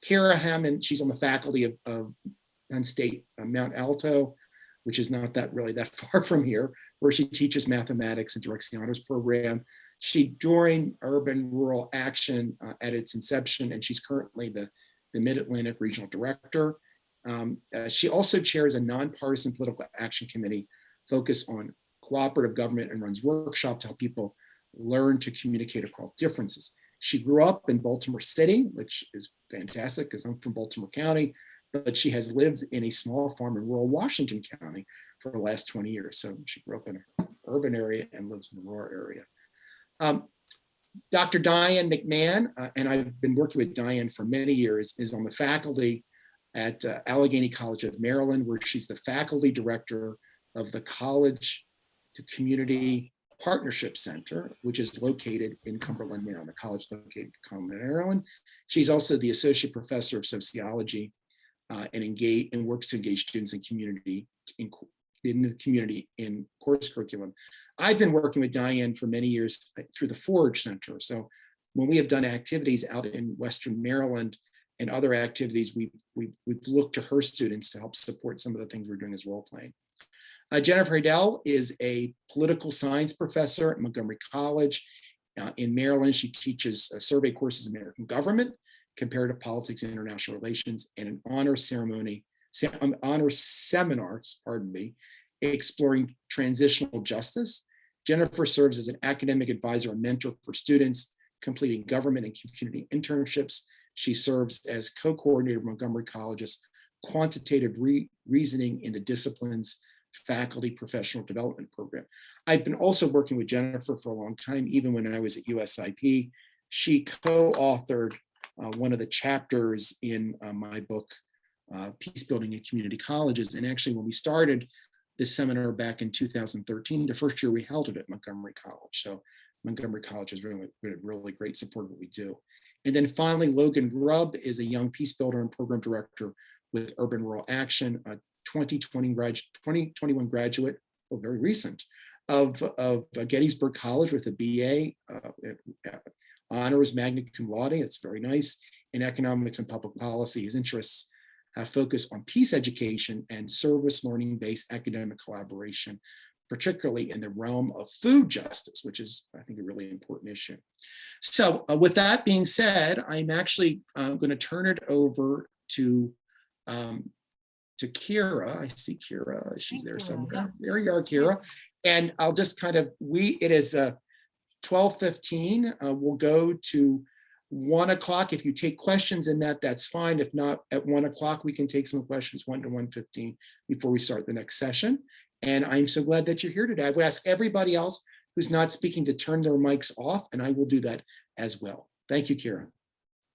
Kira Hammond, she's on the faculty of Penn State Mount Alto, which is not really that far from here, where she teaches mathematics and directs the honors program. She joined Urban Rural Action at its inception, and she's currently the Mid-Atlantic Regional Director. She also chairs a nonpartisan political action committee focused on cooperative government and runs workshops to help people learn to communicate across differences. She grew up in Baltimore City, which is fantastic because I'm from Baltimore County, but she has lived in a small farm in rural Washington County for the last 20 years. So she grew up in an urban area and lives in the rural area. Dr. Diane McMahon, and I've been working with Diane for many years, is on the faculty at Allegheny College of Maryland, where she's the faculty director of the College to Community Partnership Center, which is located in Cumberland, Maryland, the college located in Cumberland, Maryland. She's also the associate professor of sociology and works to engage students in the community in course curriculum. I've been working with Diane for many years through the Forge Center. So when we have done activities out in Western Maryland and other activities, we've looked to her students to help support some of the things we're doing as role playing. Jennifer Hadell is a political science professor at Montgomery College in Maryland. She teaches survey courses in American government, comparative politics and international relations, and an honor seminars, exploring transitional justice. Jennifer serves as an academic advisor and mentor for students completing government and community internships. She serves as co-coordinator of Montgomery College's quantitative reasoning in the disciplines faculty professional development program. I've been also working with Jennifer for a long time, even when I was at USIP. She co-authored one of the chapters in my book, Peace Building in Community Colleges. And actually, when we started this seminar back in 2013, the first year we held it at Montgomery College. So Montgomery College is really great support of what we do. And then finally, Logan Grubb is a young peace builder and program director with Urban Rural Action, a 2021 graduate, very recent, of Gettysburg College with a BA, honors magna cum laude. It's very nice, in economics and public policy. His interests focus on peace education and service learning-based academic collaboration, particularly in the realm of food justice, which is, I think, a really important issue. So with that being said, I'm actually going to turn it over to Kira. I see Kira, she's there somewhere. There you are, Kira. And I'll just it is 12:15. We'll go to 1 o'clock. If you take questions in that's fine. If not, at 1 o'clock, we can take some questions 1 to 1:15 before we start the next session. And I'm so glad that you're here today. I would ask everybody else who's not speaking to turn their mics off, and I will do that as well. Thank you, Kira.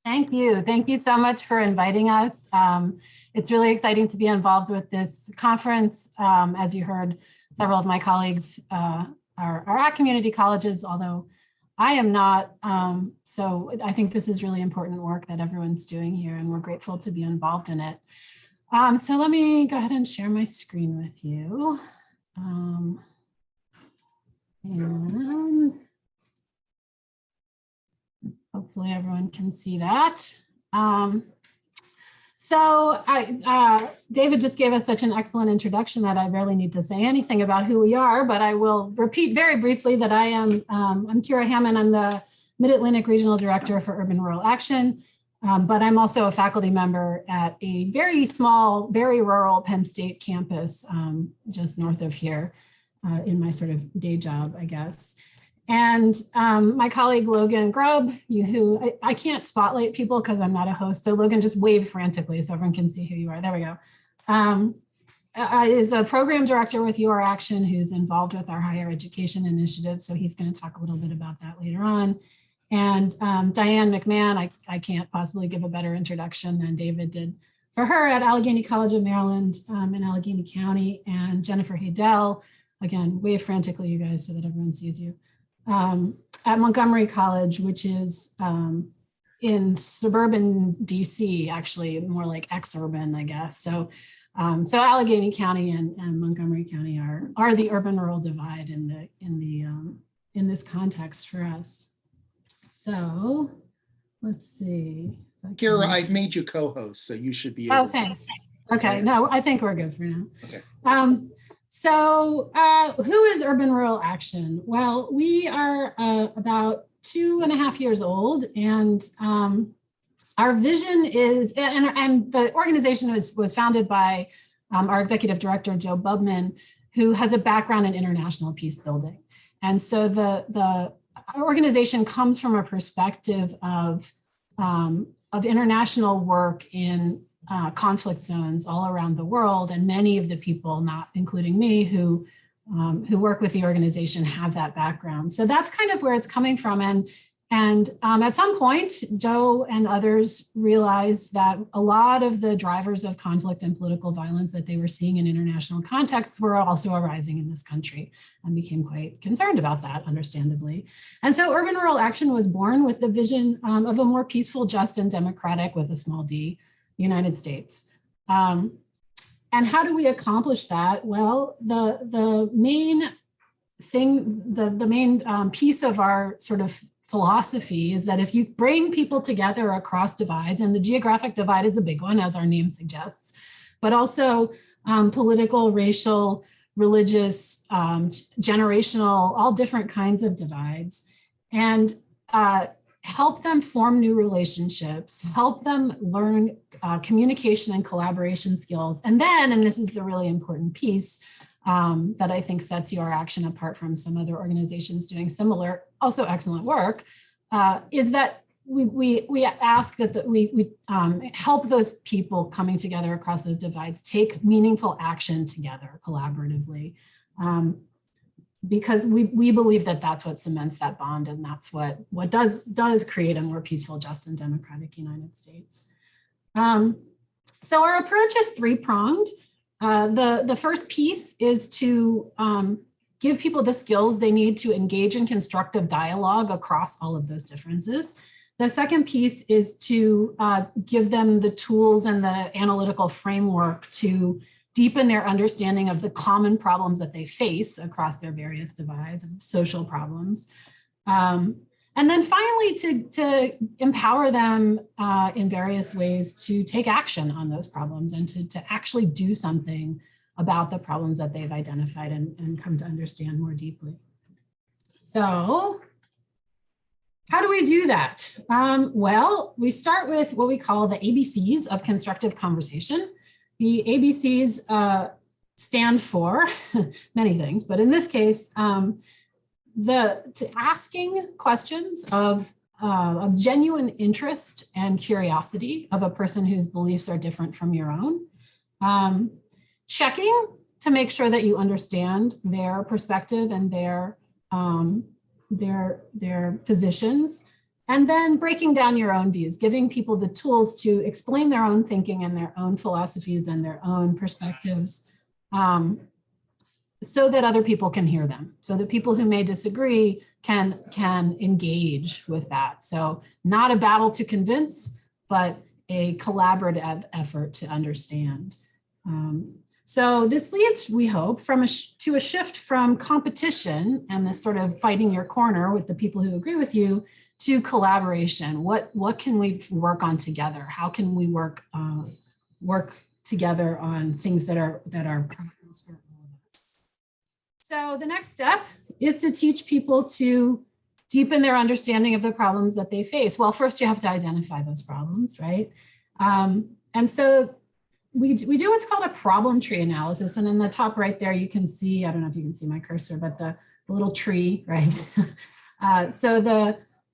Thank you. Thank you so much for inviting us. It's really exciting to be involved with this conference. As you heard, several of my colleagues are at community colleges, although I am not. So I think this is really important work that everyone's doing here, and we're grateful to be involved in it. So let me go ahead and share my screen with you. And hopefully everyone can see that. David just gave us such an excellent introduction that I barely need to say anything about who we are, but I will repeat very briefly that I'm Kira Hammond. I'm the Mid-Atlantic Regional Director for Urban Rural Action, but I'm also a faculty member at a very small, very rural Penn State campus just north of here in my sort of day job, I guess. And my colleague, Logan Grubb, who I can't spotlight people because I'm not a host. So Logan, just wave frantically so everyone can see who you are. There we go. Is a program director with UR Action who's involved with our higher education initiative. So he's going to talk a little bit about that later on. And Diane McMahon, I can't possibly give a better introduction than David did for her at Allegheny College of Maryland in Allegheny County. And Jennifer Hadell, again, wave frantically, you guys, so that everyone sees you. At Montgomery College, which is in suburban DC, actually more like exurban, I guess. So, so Allegheny County and Montgomery County are the urban-rural divide in this context for us. So let's see if Kira, I've made you co-host, so you should be Oh, able to. thanks. Okay, no, I think we're good for now. Okay. So who is Urban Rural Action? Well, we are about 2.5 years old, and our vision is, and the organization was founded by our executive director, Joe Bubman, who has a background in international peace building. And so the organization comes from a perspective of international work in conflict zones all around the world, and many of the people, not including me, who work with the organization have that background. So that's kind of where it's coming from. And at some point, Joe and others realized that a lot of the drivers of conflict and political violence that they were seeing in international contexts were also arising in this country, and became quite concerned about that, understandably. And so Urban Rural Action was born with the vision of a more peaceful, just, and democratic, with a small d, United States. And how do we accomplish that? Well, the main thing, the main piece of our sort of philosophy is that if you bring people together across divides, and the geographic divide is a big one, as our name suggests, but also political, racial, religious, generational, all different kinds of divides, and help them form new relationships, help them learn communication and collaboration skills. And then, and this is the really important piece that I think sets Your Action apart from some other organizations doing similar, also excellent work, is that we ask that we help those people coming together across those divides take meaningful action together collaboratively. Because we believe that that's what cements that bond, and that's what does create a more peaceful, just, and democratic United States. So our approach is three-pronged. The first piece is to give people the skills they need to engage in constructive dialogue across all of those differences. The second piece is to give them the tools and the analytical framework to deepen their understanding of the common problems that they face across their various divides and social problems. And then finally, to empower them in various ways to take action on those problems, and to actually do something about the problems that they've identified and come to understand more deeply. So how do we do that? Well, we start with what we call the ABCs of constructive conversation. The ABCs stand for many things, but in this case, asking questions of genuine interest and curiosity of a person whose beliefs are different from your own. Checking to make sure that you understand their perspective and their positions. And then breaking down your own views, giving people the tools to explain their own thinking and their own philosophies and their own perspectives, so that other people can hear them, so that people who may disagree can engage with that. So not a battle to convince, but a collaborative effort to understand. So this leads, we hope, to a shift from competition and this sort of fighting your corner with the people who agree with you, to collaboration. What can we work on together? How can we work together on things that are problems for all of us? So the next step is to teach people to deepen their understanding of the problems that they face. Well, first you have to identify those problems, right? And so we do what's called a problem tree analysis. And in the top right there, you can see, I don't know if you can see my cursor, but the little tree, right? So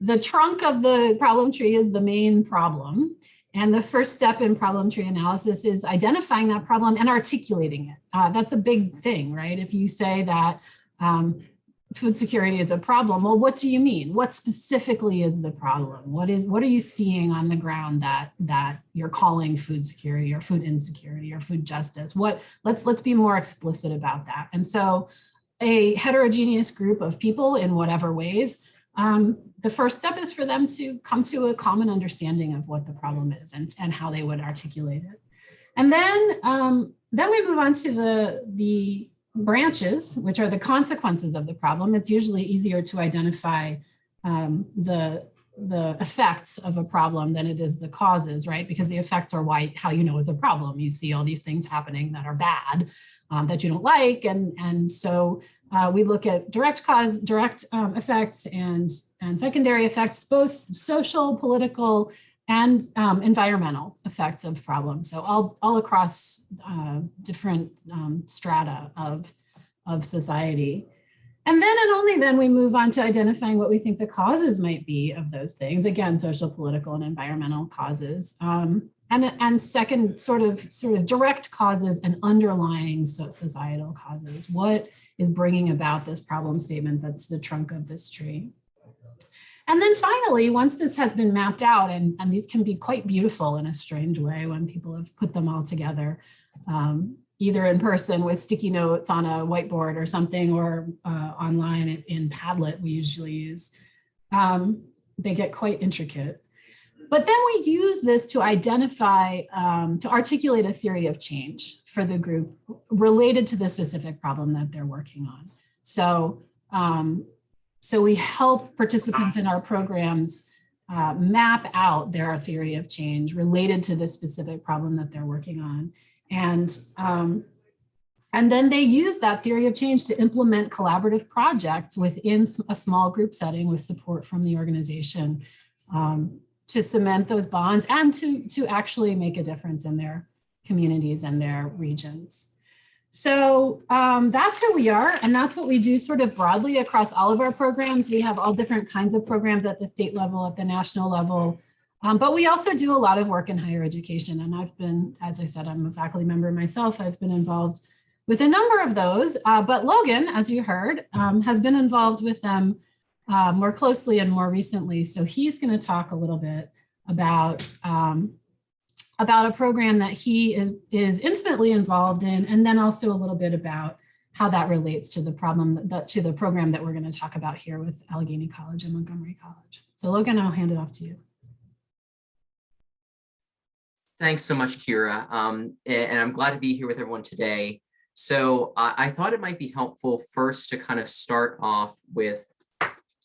the trunk of the problem tree is the main problem. And the first step in problem tree analysis is identifying that problem and articulating it. That's a big thing, right? If you say that food security is a problem, well, what do you mean? What specifically is the problem? What are you seeing on the ground that you're calling food security or food insecurity or food justice? Let's be more explicit about that. And so a heterogeneous group of people in whatever ways, the first step is for them to come to a common understanding of what the problem is and how they would articulate it. And then we move on to the branches, which are the consequences of the problem. It's usually easier to identify the the effects of a problem than it is the causes, right? Because the effects are how you know it's a problem. You see all these things happening that are bad, that you don't like. And so we look at direct effects and secondary effects, both social, political, and environmental effects of problems. So all across different strata of society. And then and only then we move on to identifying what we think the causes might be of those things. Again, social, political, and environmental causes. And second, sort of direct causes and underlying societal causes. What is bringing about this problem statement that's the trunk of this tree? And then finally, once this has been mapped out, and these can be quite beautiful in a strange way when people have put them all together, either in person with sticky notes on a whiteboard or something, or online in Padlet we usually use. They get quite intricate. But then we use this to identify, to articulate a theory of change for the group related to the specific problem that they're working on. So, so we help participants in our programs map out their theory of change related to the specific problem that they're working on. And then they use that theory of change to implement collaborative projects within a small group setting with support from the organization to cement those bonds and to actually make a difference in their communities and their regions. So that's who we are, and that's what we do sort of broadly across all of our programs. We have all different kinds of programs at the state level, at the national level, but we also do a lot of work in higher education. And I've been, as I said, I'm a faculty member myself. I've been involved with a number of those, but Logan, as you heard, has been involved with them more closely and more recently. So he's going to talk a little bit about a program that he is intimately involved in, and then also a little bit about how that relates to the program that we're going to talk about here with Allegheny College and Montgomery College. So Logan, I'll hand it off to you. Thanks so much, Kira. And I'm glad to be here with everyone today. So I thought it might be helpful first to kind of start off with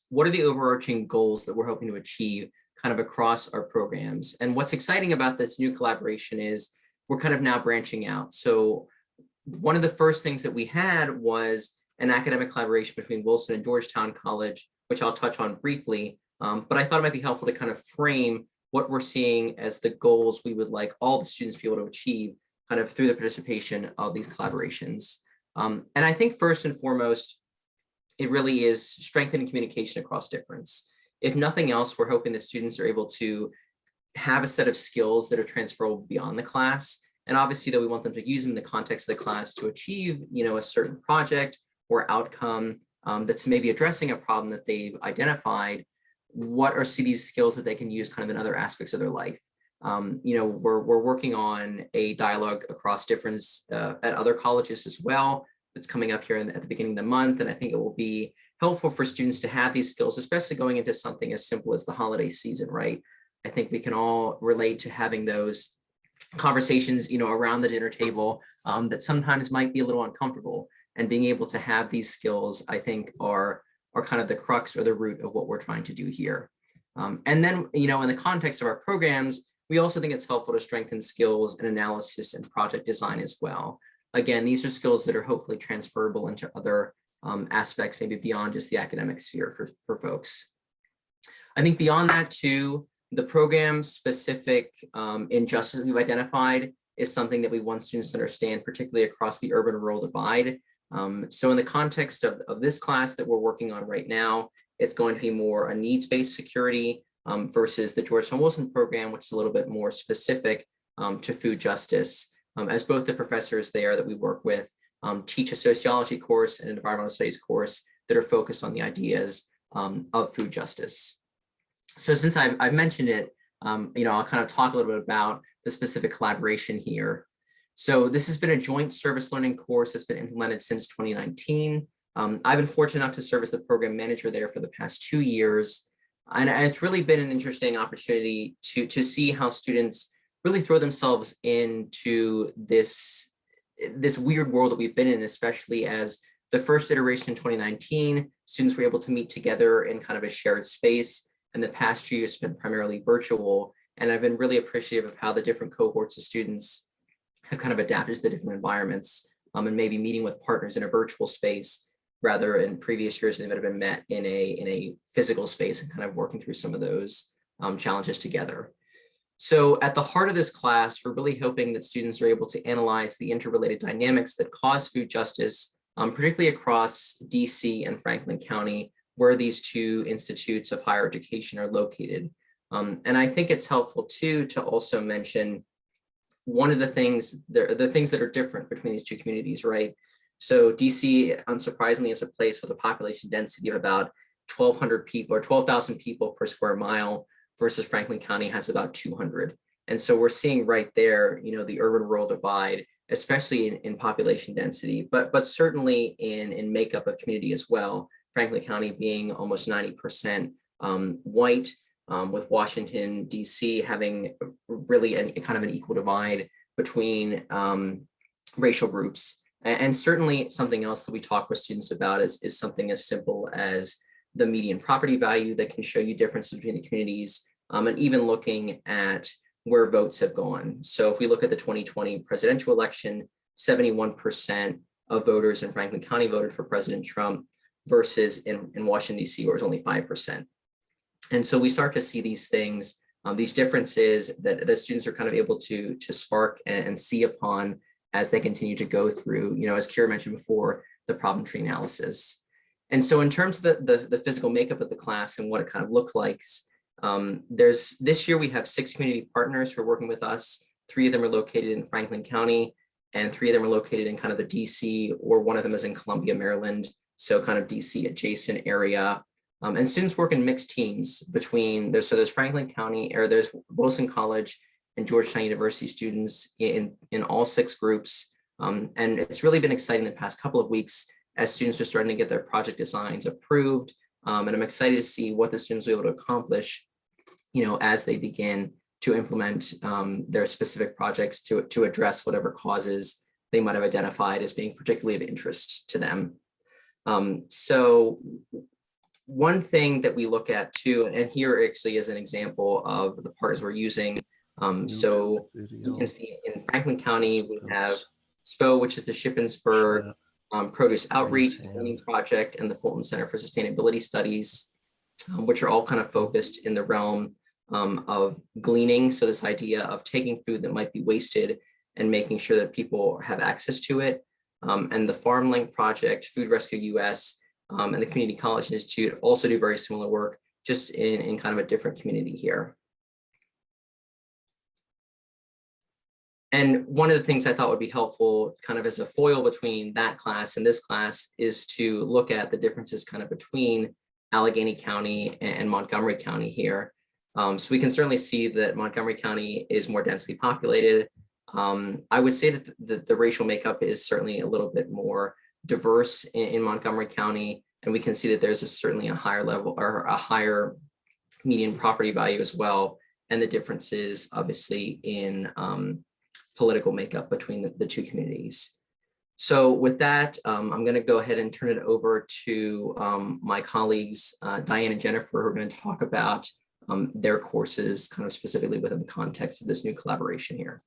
what are the overarching goals that we're hoping to achieve kind of across our programs. And what's exciting about this new collaboration is we're kind of now branching out. So one of the first things that we had was an academic collaboration between Wilson and Georgetown College, which I'll touch on briefly. But I thought it might be helpful to kind of frame what we're seeing as the goals we would like all the students to be able to achieve kind of through the participation of these collaborations. And I think first and foremost, it really is strengthening communication across difference. If nothing else, we're hoping that students are able to have a set of skills that are transferable beyond the class. And obviously that we want them to use them in the context of the class to achieve, a certain project or outcome that's maybe addressing a problem that they've identified. What are these skills that they can use kind of in other aspects of their life? We're working on a dialogue across difference at other colleges as well. That's coming up here at the beginning of the month. And I think it will be helpful for students to have these skills, especially going into something as simple as the holiday season, right? I think we can all relate to having those conversations, around the dinner table that sometimes might be a little uncomfortable, and being able to have these skills, I think are kind of the crux or the root of what we're trying to do here. And then, in the context of our programs, we also think it's helpful to strengthen skills in analysis and project design as well. Again, these are skills that are hopefully transferable into other aspects, maybe beyond just the academic sphere for folks. I think beyond that too, the program specific injustice we've identified is something that we want students to understand, particularly across the urban-rural divide. So in the context of this class that we're working on right now, it's going to be more a needs-based security versus the Georgetown Wilson program, which is a little bit more specific to food justice, as both the professors there that we work with teach a sociology course and an environmental studies course that are focused on the ideas of food justice. So since I've mentioned it, I'll kind of talk a little bit about the specific collaboration here. So this has been a joint service learning course that's been implemented since 2019. I've been fortunate enough to serve as the program manager there for the past 2 years. And it's really been an interesting opportunity to see how students really throw themselves into this weird world that we've been in, especially as the first iteration in 2019, students were able to meet together in kind of a shared space. and the past 2 years have been primarily virtual. And I've been really appreciative of how the different cohorts of students have kind of adapted to the different environments, and maybe meeting with partners in a virtual space rather in previous years they might have been met in a physical space, and kind of working through some of those challenges together. So at the heart of this class, we're really hoping that students are able to analyze the interrelated dynamics that cause food justice, particularly across DC and Franklin County, where these two institutes of higher education are located. And I think it's helpful too to also mention one of the things that are different between these two communities, right? So DC, unsurprisingly, is a place with a population density of about 1,200 people or 12,000 people per square mile, versus Franklin County has about 200. And so we're seeing right there, the urban-rural divide, especially in population density, but certainly in makeup of community as well. Franklin County being almost 90% white, with Washington, DC having really kind of an equal divide between racial groups. And certainly something else that we talk with students about is something as simple as the median property value that can show you differences between the communities, and even looking at where votes have gone. So if we look at the 2020 presidential election, 71% of voters in Franklin County voted for President Trump, versus in Washington, DC, where it was only 5%. And so we start to see these things, these differences that the students are kind of able to spark and see upon as they continue to go through, as Kira mentioned before, the problem tree analysis. And so in terms of the physical makeup of the class and what it kind of looks like, this year we have 6 community partners who are working with us. 3 of them are located in Franklin County, and 3 of them are located in kind of the DC, or one of them is in Columbia, Maryland. So kind of DC adjacent area. And students work in mixed teams between, there's Franklin County, or there's Wilson College and Georgetown University students in all 6 groups. And it's really been exciting the past couple of weeks as students are starting to get their project designs approved. And I'm excited to see what the students will be able to accomplish, as they begin to implement their specific projects to address whatever causes they might have identified as being particularly of interest to them. So one thing that we look at too, and here actually is an example of the partners we're using. So you can see in Franklin County, we have SPO, which is the Shippensburg Produce Outreach Project, and the Fulton Center for Sustainability Studies, which are all kind of focused in the realm of gleaning. So this idea of taking food that might be wasted and making sure that people have access to it. And the FarmLink Project, Food Rescue US, and the Community College Institute also do very similar work, just in kind of a different community here. And one of the things I thought would be helpful, kind of as a foil between that class and this class, is to look at the differences kind of between Allegheny County and Montgomery County here. So we can certainly see that Montgomery County is more densely populated. I would say that the racial makeup is certainly a little bit more diverse in Montgomery County, and we can see that there's certainly a higher level or a higher median property value as well, and the differences obviously in political makeup between the two communities. So with that, I'm going to go ahead and turn it over to my colleagues, Diane and Jennifer, who are going to talk about their courses kind of specifically within the context of this new collaboration here.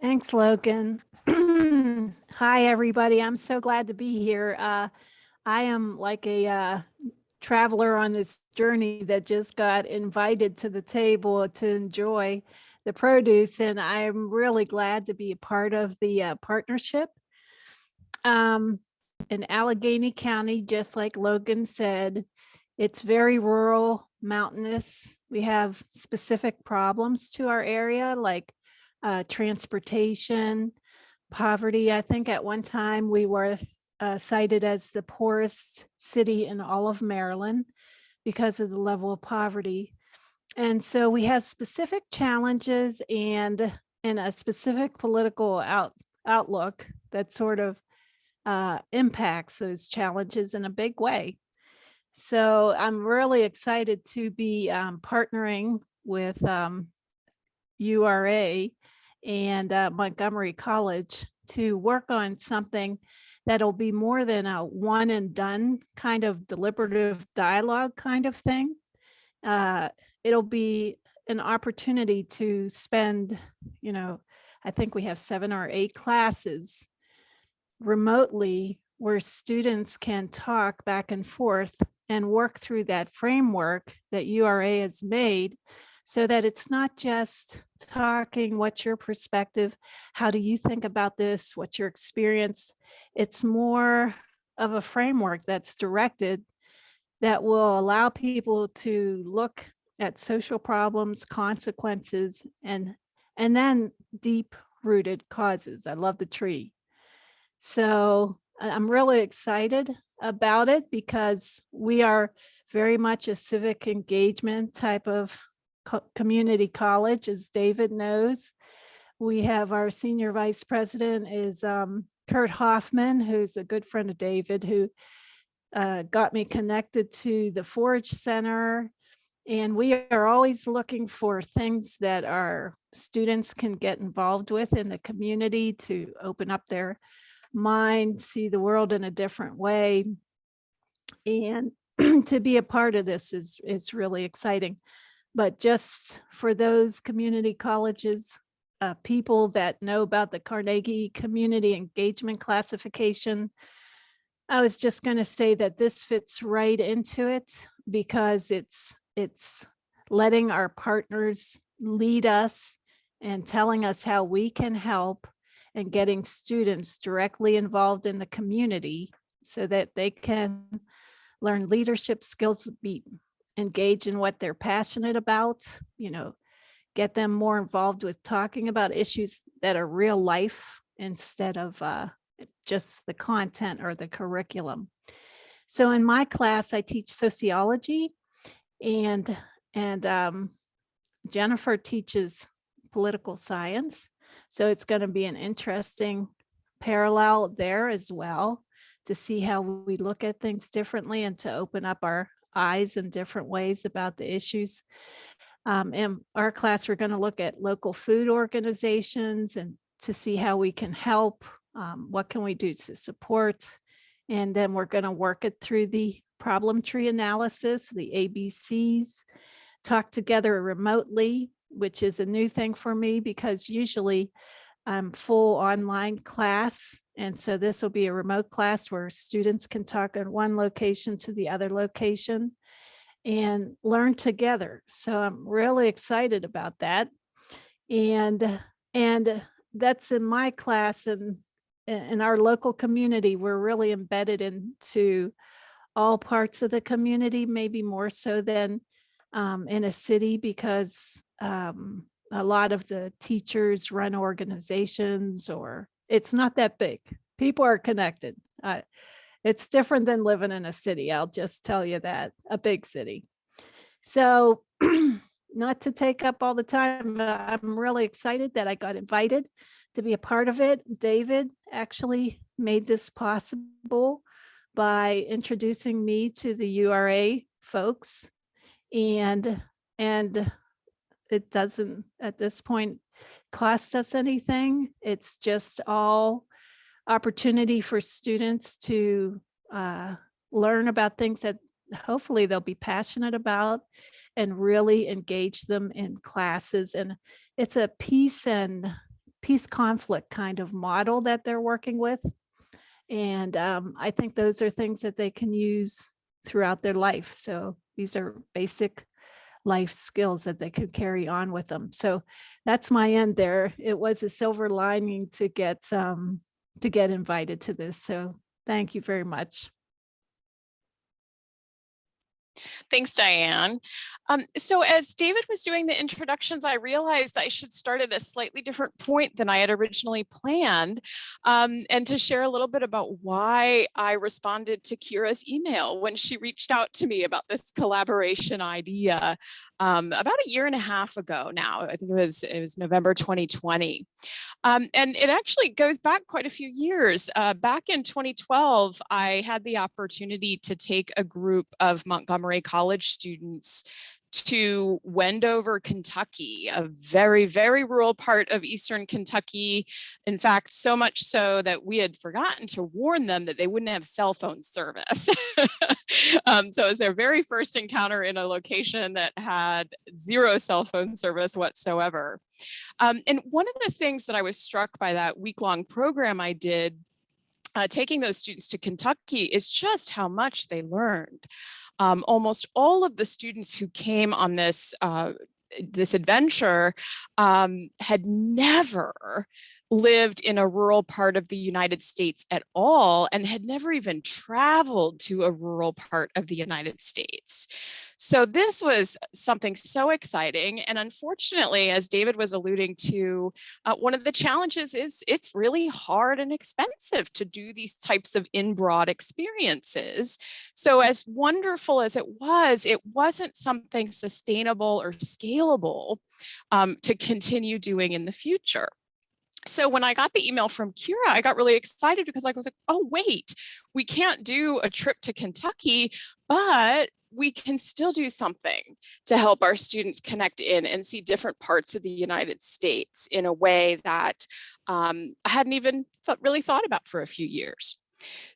Thanks, Logan. Hi, everybody. I'm so glad to be here. I am like a traveler on this journey that just got invited to the table to enjoy the produce, and I'm really glad to be a part of the partnership. In Allegheny County, just like Logan said, it's very rural, mountainous. We have specific problems to our area, like transportation, poverty. I think at one time we were cited as the poorest city in all of Maryland because of the level of poverty. And so we have specific challenges and a specific political outlook that sort of impacts those challenges in a big way. So I'm really excited to be partnering with URA and Montgomery College to work on something that'll be more than a one and done kind of deliberative dialogue kind of thing. It'll be an opportunity to spend, I think we have 7 or 8 classes remotely where students can talk back and forth and work through that framework that URA has made, so that it's not just talking, what's your perspective? How do you think about this? What's your experience? It's more of a framework that's directed that will allow people to look at social problems, consequences, and then deep rooted causes. I love the tree. So I'm really excited about it because we are very much a civic engagement type of community college, as David knows. We have our senior vice president is Kurt Hoffman, who's a good friend of David, who got me connected to the Forge Center. And we are always looking for things that our students can get involved with in the community to open up their mind, see the world in a different way. And to be a part of this is really exciting. But just for those community colleges, people that know about the Carnegie Community Engagement Classification, I was just going to say that this fits right into it because it's letting our partners lead us and telling us how we can help and getting students directly involved in the community so that they can learn leadership skills, be engage in what they're passionate about, get them more involved with talking about issues that are real life instead of just the content or the curriculum. So in my class, I teach sociology, and Jennifer teaches political science. So it's going to be an interesting parallel there as well to see how we look at things differently and to open up our eyes in different ways about the issues. In our class, we're going to look at local food organizations and to see how we can help. What can we do to support? And then we're going to work it through the problem tree analysis, the ABCs, talk together remotely, which is a new thing for me because usually I'm full online class. And so this will be a remote class where students can talk in one location to the other location and learn together. So I'm really excited about that. And that's in my class, and in our local community, we're really embedded into all parts of the community, maybe more so than in a city, because a lot of the teachers run organizations, or it's not that big. People are connected. It's different than living in a city. I'll just tell you that, a big city. So not to take up all the time, I'm really excited that I got invited to be a part of it. David actually made this possible by introducing me to the URA folks. And it doesn't at this point cost us anything. It's just all opportunity for students to learn about things that hopefully they'll be passionate about and really engage them in classes. And it's a peace conflict kind of model that they're working with. And I think those are things that they can use throughout their life. So these are basic life skills that they could carry on with them. So that's my end there. It was a silver lining to get invited to this. So thank you very much. Thanks, Diane. So as David was doing the introductions, I realized I should start at a slightly different point than I had originally planned, and to share a little bit about why I responded to Kira's email when she reached out to me about this collaboration idea about a year and a half ago now. I think it was November 2020. And it actually goes back quite a few years. Back in 2012, I had the opportunity to take a group of Montgomery College students to Wendover, Kentucky, a very, very rural part of Eastern Kentucky. In fact, so much so that we had forgotten to warn them that they wouldn't have cell phone service. So it was their very first encounter in a location that had zero cell phone service whatsoever. And one of the things that I was struck by that week-long program I did, taking those students to Kentucky, is just how much they learned. Almost all of the students who came on this this adventure had never lived in a rural part of the United States at all, and had never even traveled to a rural part of the United States. So this was something so exciting. And unfortunately, as David was alluding to, one of the challenges is it's really hard and expensive to do these types of in-broad experiences. So as wonderful as it wasn't something sustainable or scalable to continue doing in the future. So when I got the email from Kira, I got really excited because I was like, oh, wait, we can't do a trip to Kentucky, but we can still do something to help our students connect in and see different parts of the United States in a way that I hadn't even really thought about for a few years.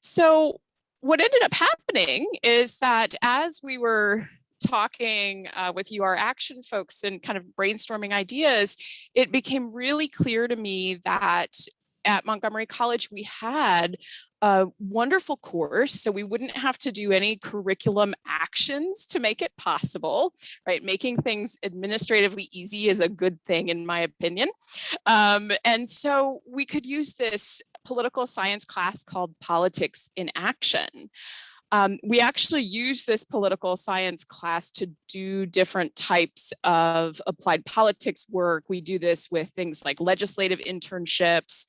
So what ended up happening is that as we were talking with UR Action folks and kind of brainstorming ideas, it became really clear to me that at Montgomery College, we had a wonderful course, so we wouldn't have to do any curriculum actions to make it possible, right? Making things administratively easy is a good thing, in my opinion. And so we could use this political science class called Politics in Action. We actually use this political science class to do different types of applied politics work. We do this with things like legislative internships.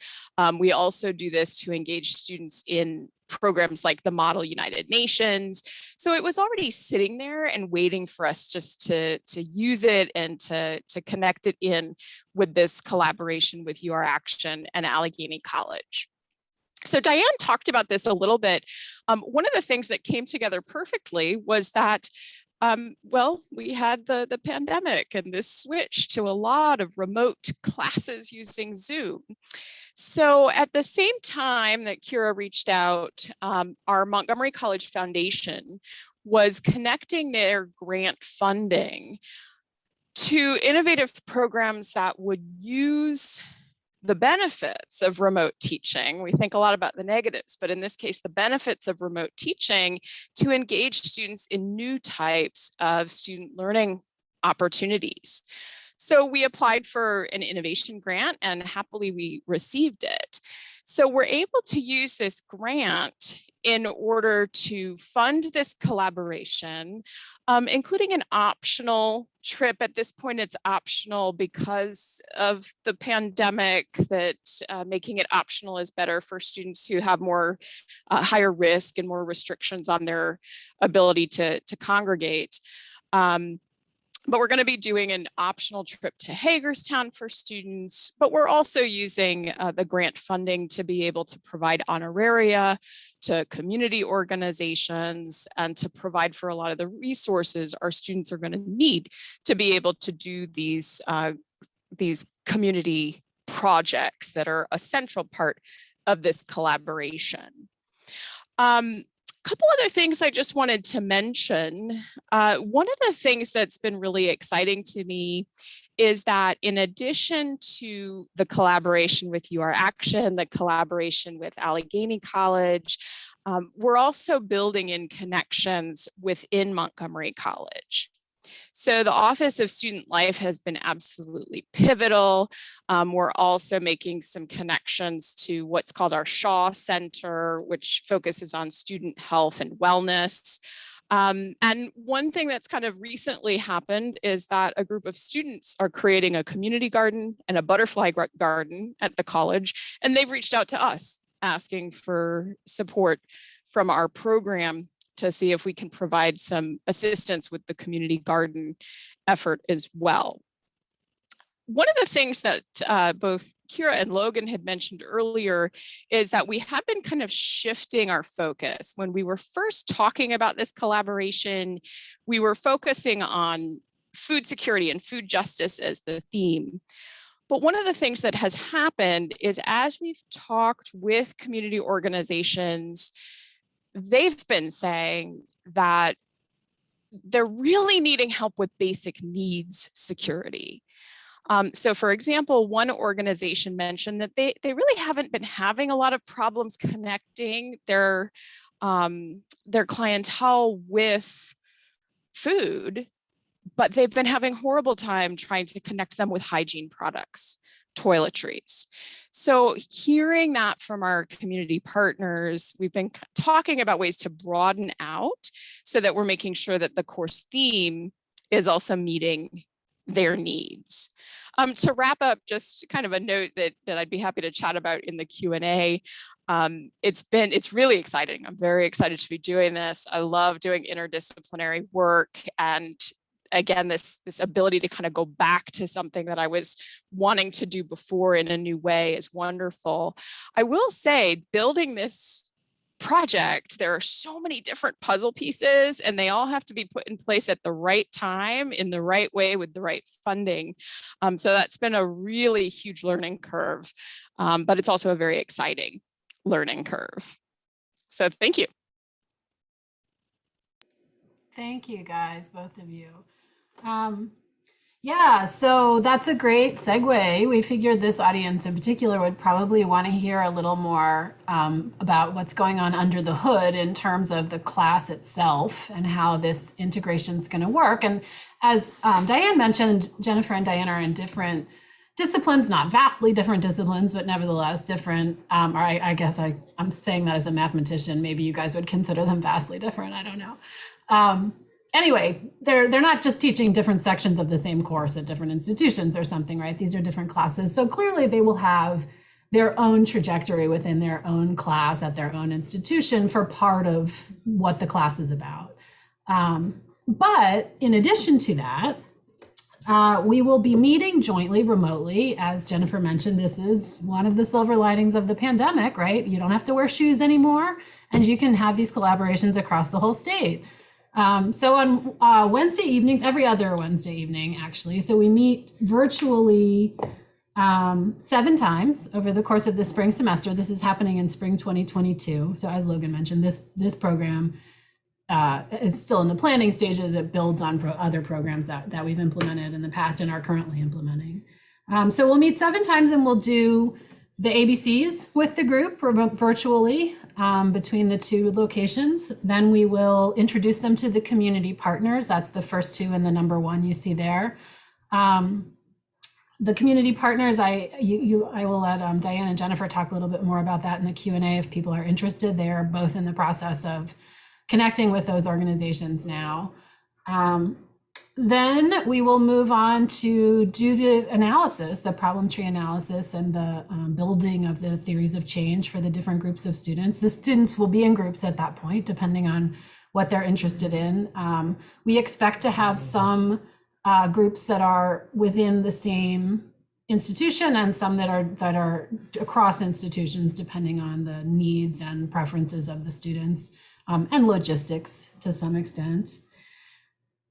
We also do this to engage students in programs like the Model United Nations. So it was already sitting there and waiting for us just to use it and to connect it in with this collaboration with UR Action and Allegheny College. So Diane talked about this a little bit. One of the things that came together perfectly was that, well, we had the pandemic and this switch to a lot of remote classes using Zoom. So at the same time that Kira reached out, our Montgomery College Foundation was connecting their grant funding to innovative programs that would use the benefits of remote teaching. We think a lot about the negatives, but in this case, the benefits of remote teaching to engage students in new types of student learning opportunities. So we applied for an innovation grant and happily we received it. So we're able to use this grant in order to fund this collaboration, including an optional trip. At this point, it's optional because of the pandemic, that making it optional is better for students who have more higher risk and more restrictions on their ability to congregate. But we're going to be doing an optional trip to Hagerstown for students, but we're also using the grant funding to be able to provide honoraria to community organizations and to provide for a lot of the resources our students are going to need to be able to do these community projects that are a central part of this collaboration. Couple other things I just wanted to mention. One of the things that's been really exciting to me is that in addition to the collaboration with UR Action, the collaboration with Allegheny College, we're also building in connections within Montgomery College. So the Office of Student Life has been absolutely pivotal. We're also making some connections to what's called our Shaw Center, which focuses on student health and wellness. And one thing that's kind of recently happened is that a group of students are creating a community garden and a butterfly garden at the college, and they've reached out to us asking for support from our program to see if we can provide some assistance with the community garden effort as well. One of the things that both Kira and Logan had mentioned earlier is that we have been kind of shifting our focus. When we were first talking about this collaboration, we were focusing on food security and food justice as the theme. But one of the things that has happened is as we've talked with community organizations, they've been saying that they're really needing help with basic needs security. So for example, one organization mentioned that they really haven't been having a lot of problems connecting their clientele with food, but they've been having horrible time trying to connect them with hygiene products, toiletries. So hearing that from our community partners, we've been talking about ways to broaden out so that we're making sure that the course theme is also meeting their needs. To wrap up, just kind of a note that I'd be happy to chat about in the Q&A. It's really exciting. I'm very excited to be doing this. I love doing interdisciplinary work, and again, this ability to kind of go back to something that I was wanting to do before in a new way is wonderful. I will say, building this project, there are so many different puzzle pieces, and they all have to be put in place at the right time, in the right way, with the right funding. So that's been a really huge learning curve, but it's also a very exciting learning curve. So thank you. Thank you, guys, both of you. Yeah, so that's a great segue. We figured this audience in particular would probably want to hear a little more about what's going on under the hood in terms of the class itself and how this integration is going to work. And as Diane mentioned, Jennifer and Diane are in different disciplines, not vastly different disciplines, but nevertheless different. Or I guess I'm saying that as a mathematician. Maybe you guys would consider them vastly different. I don't know. Anyway, they're not just teaching different sections of the same course at different institutions or something, right? These are different classes. So clearly they will have their own trajectory within their own class at their own institution for part of what the class is about. But in addition to that, we will be meeting jointly remotely. As Jennifer mentioned, this is one of the silver linings of the pandemic, right? You don't have to wear shoes anymore, and you can have these collaborations across the whole state. So on Wednesday evenings, every other Wednesday evening, actually. So we meet virtually 7 times over the course of the spring semester. This is happening in spring 2022. So as Logan mentioned, this program is still in the planning stages. It builds on other programs that we've implemented in the past and are currently implementing. So we'll meet 7 times, and we'll do the ABCs with the group virtually between the 2 locations. Then we will introduce them to the community partners. That's the first 2 and the number 1 you see there. The community partners, I will let Diane and Jennifer talk a little bit more about that in the Q&A if people are interested. They are both in the process of connecting with those organizations now. Then we will move on to do the analysis, the problem tree analysis, and the building of the theories of change for the different groups of students. The students will be in groups at that point, depending on what they're interested in. We expect to have some groups that are within the same institution and some that are across institutions, depending on the needs and preferences of the students, and logistics to some extent.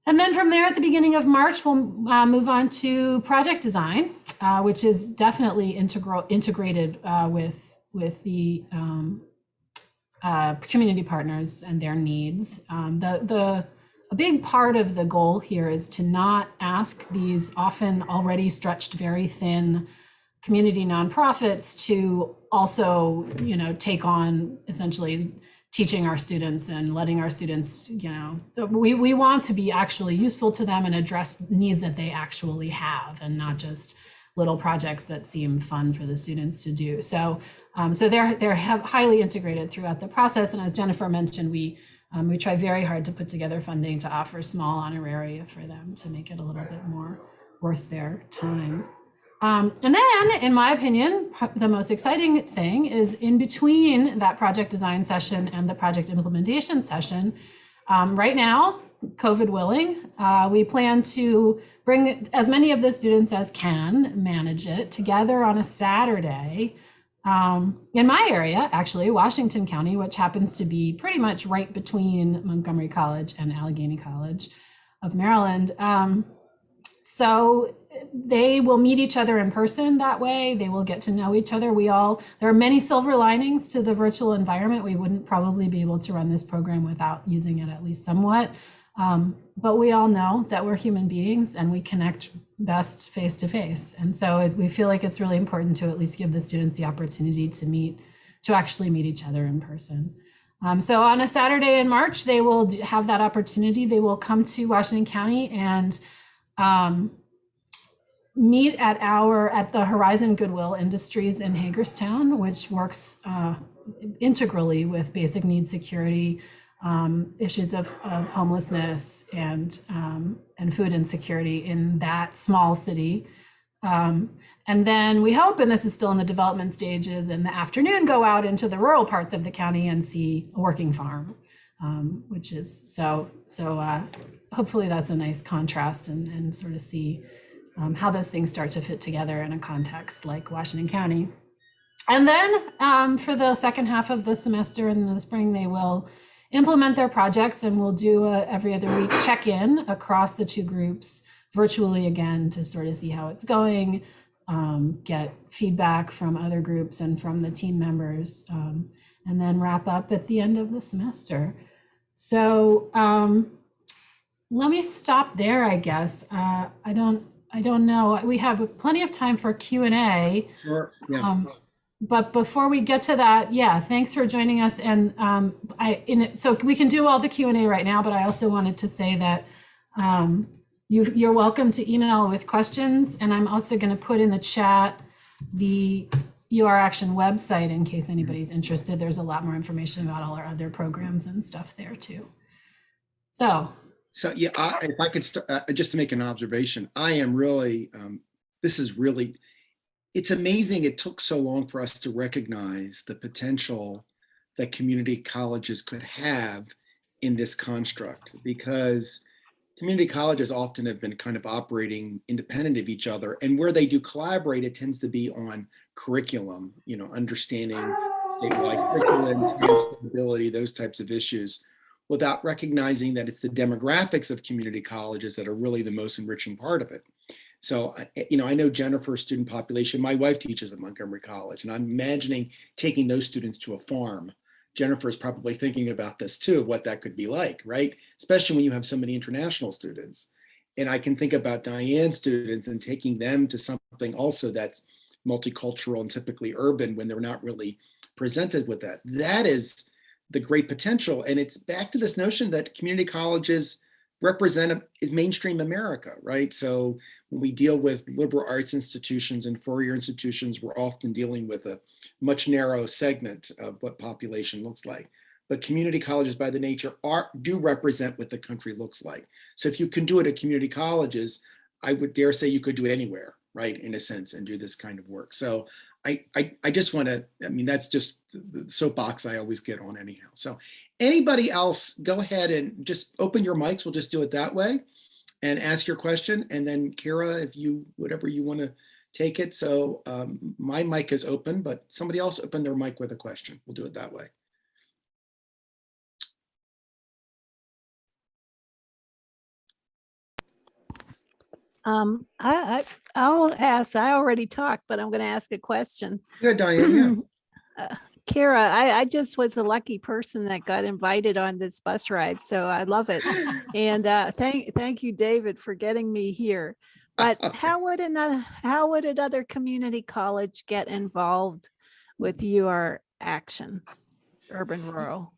And then from there, at the beginning of March, we'll move on to project design, which is definitely integrated with the community partners and their needs. A big part of the goal here is to not ask these often already stretched, very thin community nonprofits to also, take on essentially teaching our students and letting our students, we want to be actually useful to them and address needs that they actually have, and not just little projects that seem fun for the students to do. So they're highly integrated throughout the process. And as Jennifer mentioned, we try very hard to put together funding to offer small honoraria for them to make it a little bit more worth their time. And then, in my opinion, the most exciting thing is in between that project design session and the project implementation session. Right now, COVID willing, we plan to bring as many of the students as can manage it together on a Saturday in my area, actually, Washington County, which happens to be pretty much right between Montgomery College and Allegheny College of Maryland. So they will meet each other in person that way. They will get to know each other. There are many silver linings to the virtual environment. We wouldn't probably be able to run this program without using it at least somewhat. But we all know that we're human beings and we connect best face to face. And so we feel like it's really important to at least give the students the opportunity to actually meet each other in person. So on a Saturday in March, they will have that opportunity. They will come to Washington County and meet at the Horizon Goodwill Industries in Hagerstown, which works integrally with basic needs security, issues of homelessness and food insecurity in that small city. And then we hope, and this is still in the development stages, in the afternoon go out into the rural parts of the county and see a working farm, which is so hopefully that's a nice contrast and sort of see how those things start to fit together in a context like Washington County. And then for the second half of the semester in the spring, they will implement their projects, and we'll do a every other week check-in across the two groups virtually again to sort of see how it's going, get feedback from other groups and from the team members, and then wrap up at the end of the semester. So let me stop there, I guess. I don't know. We have plenty of time for Q&A. Sure. Yeah. But before we get to that, yeah, thanks for joining us. And so we can do all the Q&A right now, but I also wanted to say that you're welcome to email with questions. And I'm also going to put in the chat the UR Action website in case anybody's interested. There's a lot more information about all our other programs and stuff there too. So yeah, if I could start, just to make an observation, I am really, it's amazing it took so long for us to recognize the potential that community colleges could have in this construct, because community colleges often have been kind of operating independent of each other. And where they do collaborate, it tends to be on curriculum, understanding statewide curriculum, accessibility, those types of issues, without recognizing that it's the demographics of community colleges that are really the most enriching part of it. So, I know Jennifer's student population. My wife teaches at Montgomery College, and I'm imagining taking those students to a farm. Jennifer's probably thinking about this too, what that could be like, right? Especially when you have so many international students. And I can think about Diane's students and taking them to something also that's multicultural and typically urban when they're not really presented with that. That is the great potential. And it's back to this notion that community colleges represent is mainstream America, right? So when we deal with liberal arts institutions and four-year institutions, we're often dealing with a much narrow segment of what population looks like. But community colleges by the nature do represent what the country looks like. So if you can do it at community colleges, I would dare say you could do it anywhere, right, in a sense, and do this kind of work. So I just want to, that's just the soapbox I always get on anyhow. So anybody else, go ahead and just open your mics. We'll just do it that way and ask your question. And then Kira, whatever you want to take it. So my mic is open, but somebody else open their mic with a question. We'll do it that way. I'll ask. I already talked, but I'm going to ask a question. Yeah, Diane. Yeah. Kara, I just was a lucky person that got invited on this bus ride, so I love it. And thank you, David, for getting me here. But how would another community college get involved with UR Action, urban rural?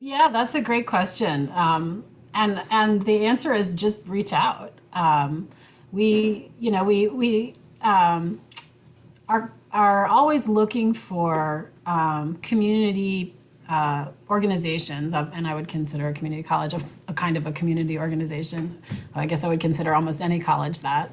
Yeah, that's a great question. And the answer is just reach out. We are always looking for community organizations, and I would consider a community college a kind of a community organization. I guess I would consider almost any college that,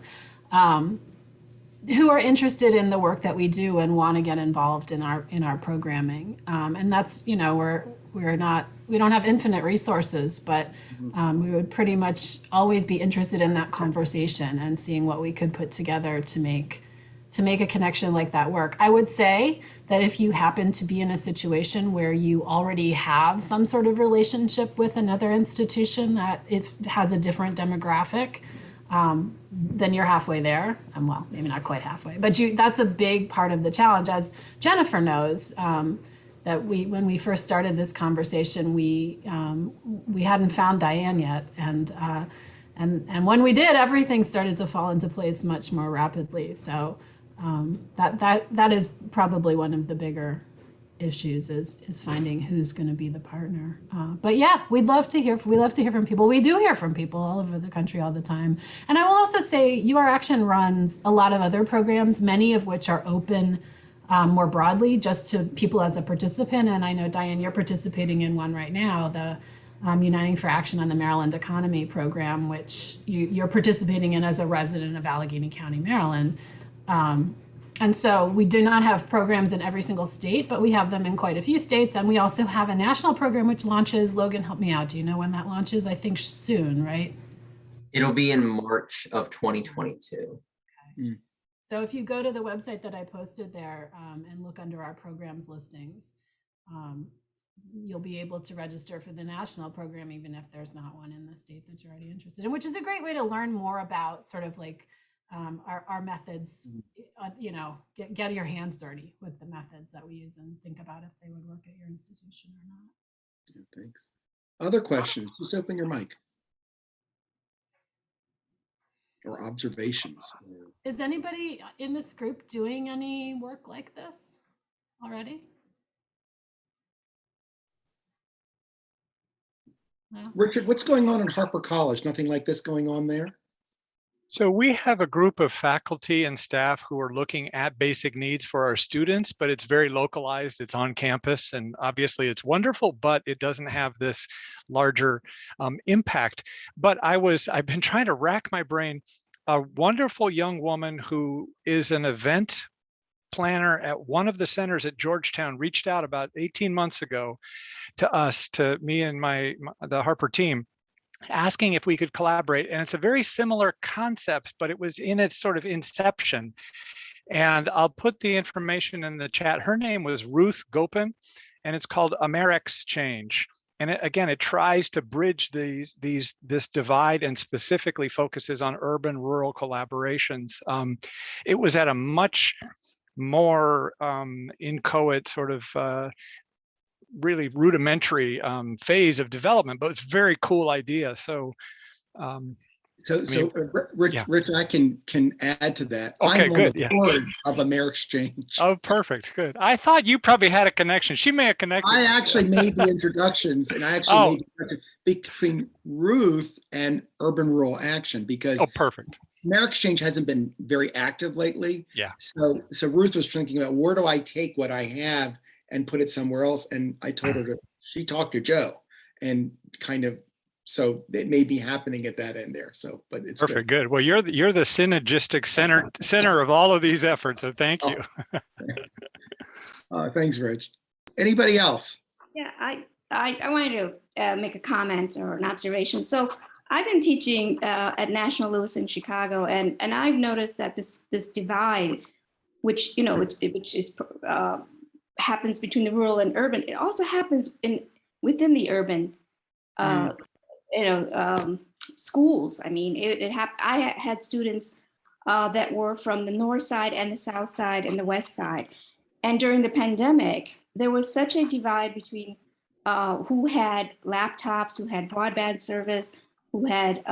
who are interested in the work that we do and want to get involved in our programming. And that's, we don't have infinite resources, but we would pretty much always be interested in that conversation and seeing what we could put together to make a connection like that work. I would say that if you happen to be in a situation where you already have some sort of relationship with another institution that it has a different demographic, then you're halfway there. And well, maybe not quite halfway, but that's a big part of the challenge, as Jennifer knows. That when we first started this conversation, we hadn't found Diane yet, and when we did, everything started to fall into place much more rapidly. So that is probably one of the bigger issues is finding who's going to be the partner. But yeah, we love to hear from people. We do hear from people all over the country all the time. And I will also say UR Action runs a lot of other programs, many of which are open more broadly just to people as a participant. And I know, Diane, you're participating in one right now, the Uniting for Action on the Maryland Economy program, which you're participating in as a resident of Allegheny County, Maryland. And so we do not have programs in every single state, but we have them in quite a few states. And we also have a national program which launches, Logan, help me out. Do you know when that launches? I think soon, right? It'll be in March of 2022. Okay. So if you go to the website that I posted there and look under our programs listings, you'll be able to register for the national program, even if there's not one in the state that you're already interested in, which is a great way to learn more about sort of like our methods, get your hands dirty with the methods that we use and think about if they would work at your institution or not. Yeah, thanks. Other questions? Just open your mic. Or observations. Is anybody in this group doing any work like this already? No? Richard, what's going on in Harper College? Nothing like this going on there? So we have a group of faculty and staff who are looking at basic needs for our students, but it's very localized, it's on campus, and obviously it's wonderful, but it doesn't have this larger impact. But I've been trying to rack my brain. A wonderful young woman who is an event planner at one of the centers at Georgetown reached out about 18 months ago to me and the Harper team, asking if we could collaborate. And it's a very similar concept, but it was in its sort of inception. And I'll put the information in the chat. Her name was Ruth Gopin, and it's called AmerXchange. And it tries to bridge this divide and specifically focuses on urban-rural collaborations. It was at a much more inchoate sort of really rudimentary phase of development, but it's a very cool idea. So, Rich, I can add to that. Okay, I'm on the board of AmerXchange. Oh, perfect, good. I thought you probably had a connection. She may have connected. I actually made the introductions, and I actually made the introductions between Ruth and Urban Rural Action because perfect. AmerXchange hasn't been very active lately. Yeah. So Ruth was thinking about where do I take what I have and put it somewhere else, and I told her she talked to Joe, and kind of. So it may be happening at that end there. So, but it's perfect. Good. Well, you're the synergistic center of all of these efforts. So thank you. Thanks, Rich. Anybody else? Yeah, I wanted to make a comment or an observation. So I've been teaching at National Louis in Chicago, and I've noticed that this divide, which is happens between the rural and urban, it also happens within the urban. Schools. I mean, I had students that were from the north side and the south side and the west side. And during the pandemic, there was such a divide between who had laptops, who had broadband service, who had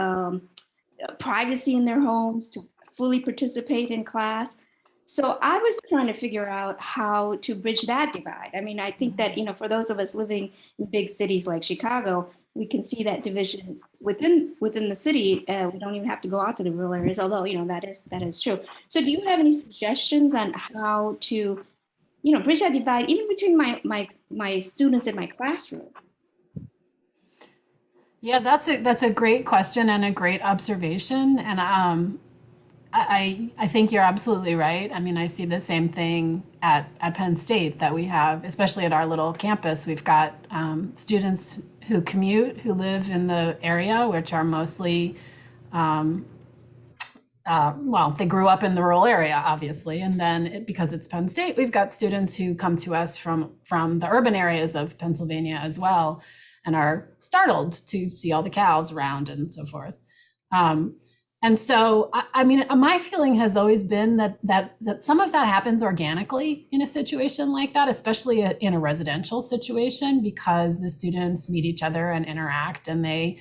privacy in their homes to fully participate in class. So I was trying to figure out how to bridge that divide. I mean, I think that, for those of us living in big cities like Chicago, we can see that division within the city. We don't even have to go out to the rural areas, although, that is true. So do you have any suggestions on how to, bridge that divide, even between my students in my classroom? Yeah, that's a great question and a great observation. And I think you're absolutely right. I mean, I see the same thing at Penn State, that we have, especially at our little campus, we've got students who commute, who live in the area, which are mostly, they grew up in the rural area, obviously. And then because it's Penn State, we've got students who come to us from the urban areas of Pennsylvania as well, and are startled to see all the cows around and so forth. And so, I mean, my feeling has always been that some of that happens organically in a situation like that, especially in a residential situation, because the students meet each other and interact, and they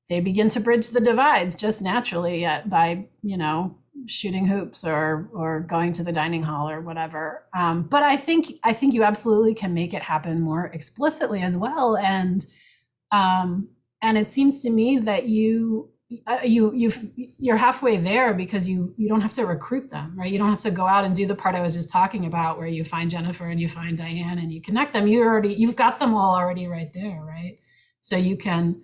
begin to bridge the divides just naturally by, you know, shooting hoops or going to the dining hall or whatever. But I think you absolutely can make it happen more explicitly as well. And it seems to me that you're halfway there, because you don't have to recruit them, right? You don't have to go out and do the part I was just talking about, where you find Jennifer and you find Diane and you connect them. You've got them all already right there, right? So you can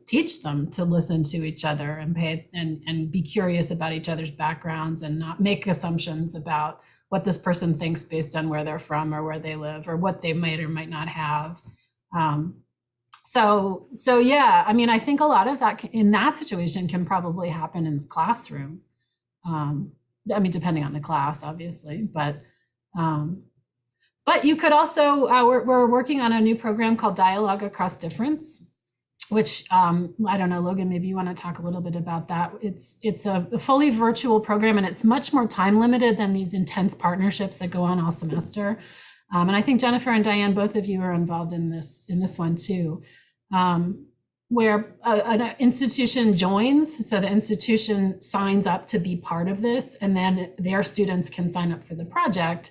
teach them to listen to each other and and be curious about each other's backgrounds, and not make assumptions about what this person thinks based on where they're from or where they live or what they might or might not have. So yeah, I mean, I think a lot of that in that situation can probably happen in the classroom. I mean, depending on the class, obviously, but you could also, we're working on a new program called Dialogue Across Difference, which I don't know, Logan, maybe you want to talk a little bit about that. It's a fully virtual program, and it's much more time limited than these intense partnerships that go on all semester. And I think Jennifer and Diane, both of you are involved in this one too, where an institution joins. So the institution signs up to be part of this, and then their students can sign up for the project.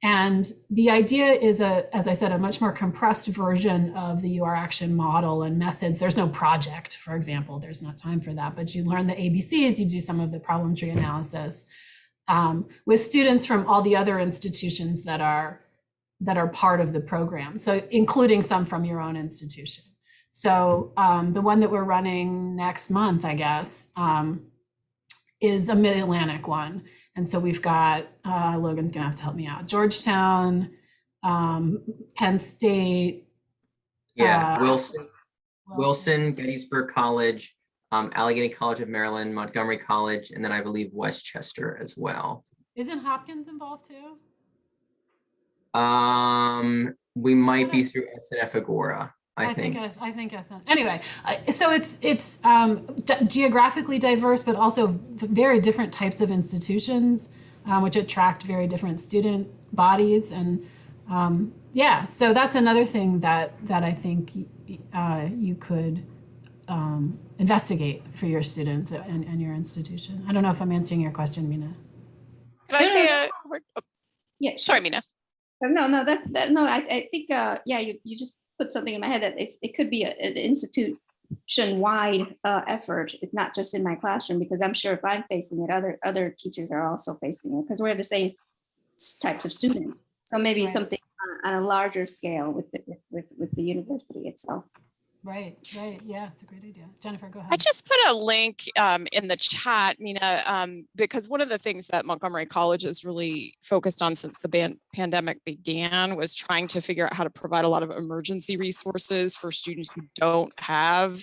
And the idea is, as I said, a much more compressed version of the UR Action model and methods. There's no project, for example. There's not time for that, but you learn the ABCs, you do some of the problem tree analysis with students from all the other institutions that are part of the program. So including some from your own institution. So the one that we're running next month, I guess, is a Mid-Atlantic one. And so we've got, Logan's gonna have to help me out, Georgetown, Penn State. Yeah, Wilson, Gettysburg College, Allegheny College of Maryland, Montgomery College, and then I believe Westchester as well. Isn't Hopkins involved too? We might be through SNF Agora, I think. I think SN. Anyway, so it's geographically diverse, but also very different types of institutions, which attract very different student bodies. And yeah, so that's another thing that I think you could investigate for your students and your institution. I don't know if I'm answering your question, Mina. Can I say a word? Oh, Yeah. sorry, Mina. No, I think, yeah, you just put something in my head that it could be an institution-wide effort. It's not just in my classroom, because I'm sure if I'm facing it, other teachers are also facing it, because we have the same types of students. So maybe Right. something on a larger scale with the university itself. Right. Yeah, it's a great idea. Jennifer, go ahead. I just put a link in the chat, Mina, because one of the things that Montgomery College has really focused on since the pandemic began was trying to figure out how to provide a lot of emergency resources for students who don't have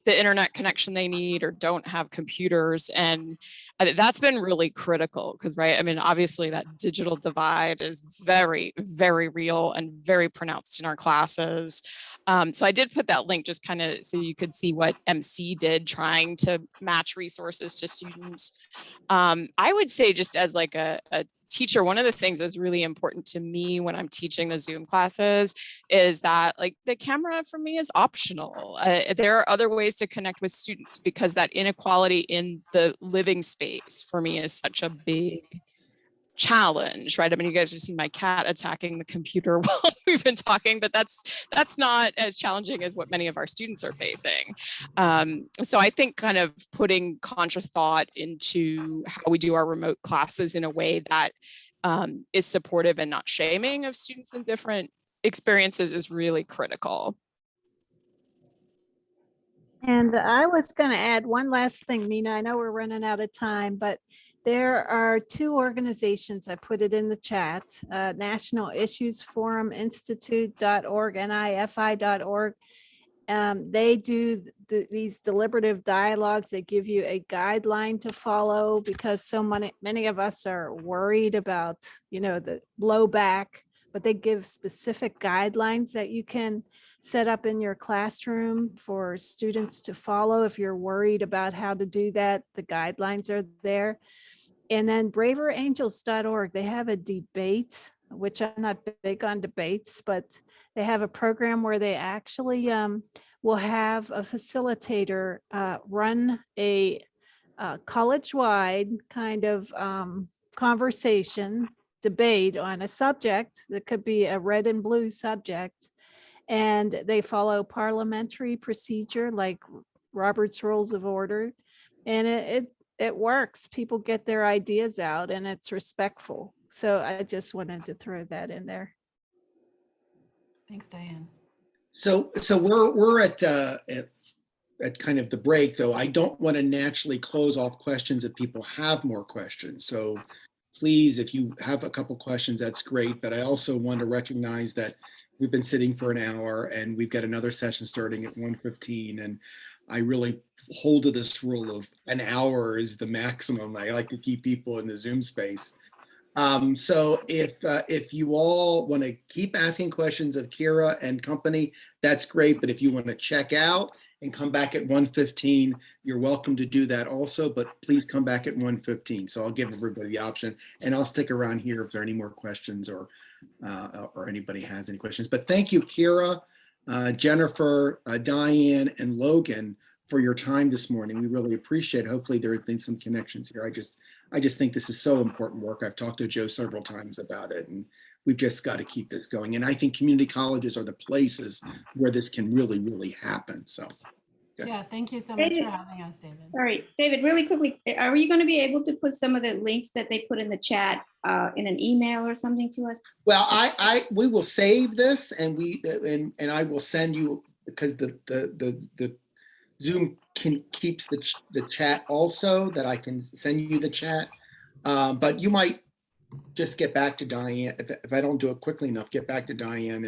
the internet connection they need or don't have computers. And that's been really critical because, right, I mean, obviously that digital divide is very, very real and very pronounced in our classes. So I did put that link just kind of so you could see what MC did trying to match resources to students. I would say just as like a teacher, one of the things that's really important to me when I'm teaching the Zoom classes is that like the camera for me is optional. There are other ways to connect with students because that inequality in the living space for me is such a big challenge, right? I mean, you guys have seen my cat attacking the computer while we've been talking, but that's not as challenging as what many of our students are facing. So I think kind of putting conscious thought into how we do our remote classes in a way that is supportive and not shaming of students in different experiences is really critical. And I was going to add one last thing, Mina. I know we're running out of time, but there are two organizations, I put it in the chat, National Issues Forum Institute.org, NIFI.org. They do these deliberative dialogues. They give you a guideline to follow because so many of us are worried about, the blowback but they give specific guidelines that you can set up in your classroom for students to follow. If you're worried about how to do that, the guidelines are there. And then braverangels.org, they have a debate, which I'm not big on debates, but they have a program where they actually will have a facilitator run a college-wide kind of conversation, debate on a subject that could be a red and blue subject. And they follow parliamentary procedure like Robert's Rules of Order. And it works. People get their ideas out and it's respectful. So I just wanted to throw that in there. Thanks, Diane. So we're at kind of the break, though. I don't want to naturally close off questions if people have more questions. So please, if you have a couple questions, that's great. But I also want to recognize that we've been sitting for an hour and we've got another session starting at 1:15. And I really hold to this rule of an hour is the maximum. I like to keep people in the Zoom space. So if you all want to keep asking questions of Kira and company, that's great. But if you want to check out and come back at 1:15, you're welcome to do that also, but please come back at 1:15. So I'll give everybody the option and I'll stick around here if there are any more questions or anybody has any questions. But thank you, Kira, Jennifer, Diane, and Logan for your time this morning. We really appreciate it. Hopefully there have been some connections here. I just think this is so important work. I've talked to Joe several times about it, and we've just got to keep this going. And I think community colleges are the places where this can really, really happen. So. Good. Yeah, thank you so much for having us, David. Sorry, David, really quickly, are you going to be able to put some of the links that they put in the chat in an email or something to us? Well, we will save this and I will send you, because the Zoom keeps the chat also, that I can send you the chat. But you might just get back to Diane if I don't do it quickly enough. Get back to Diane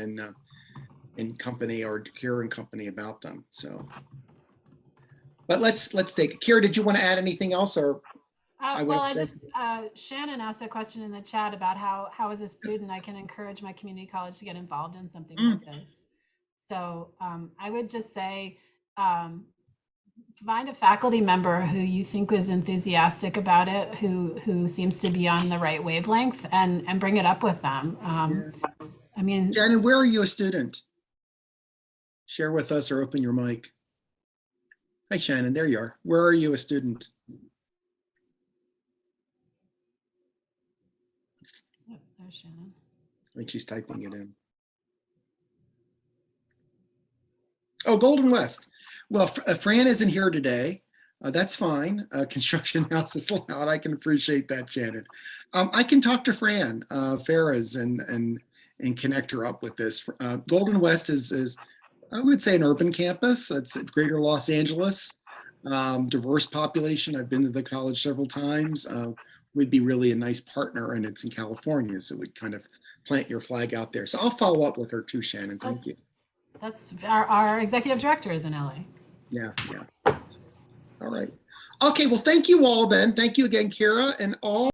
and company, or Kira and company, about them. So, but let's take it. Kira, did you want to add anything else, or? Shannon asked a question in the chat about how as a student I can encourage my community college to get involved in something like this. So I would just say, find a faculty member who you think is enthusiastic about it, who seems to be on the right wavelength, and bring it up with them. I mean, Shannon, where are you a student? Share with us or open your mic. Hi, Shannon, there you are. Where are you a student? Yep, there's Shannon. I think she's typing it in. Oh, Golden West. Well, Fran isn't here today. That's fine. Construction house is allowed. I can appreciate that, Shannon. I can talk to Fran Ferraz and connect her up with this. Golden West is, I would say, an urban campus. It's at Greater Los Angeles. Diverse population. I've been to the college several times. We'd be really a nice partner, and it's in California, so we'd kind of plant your flag out there. So I'll follow up with her too, Shannon. Thank you. That's our executive director is in LA. Yeah. All right. Okay, well, thank you all then. Thank you again, Kira, and all.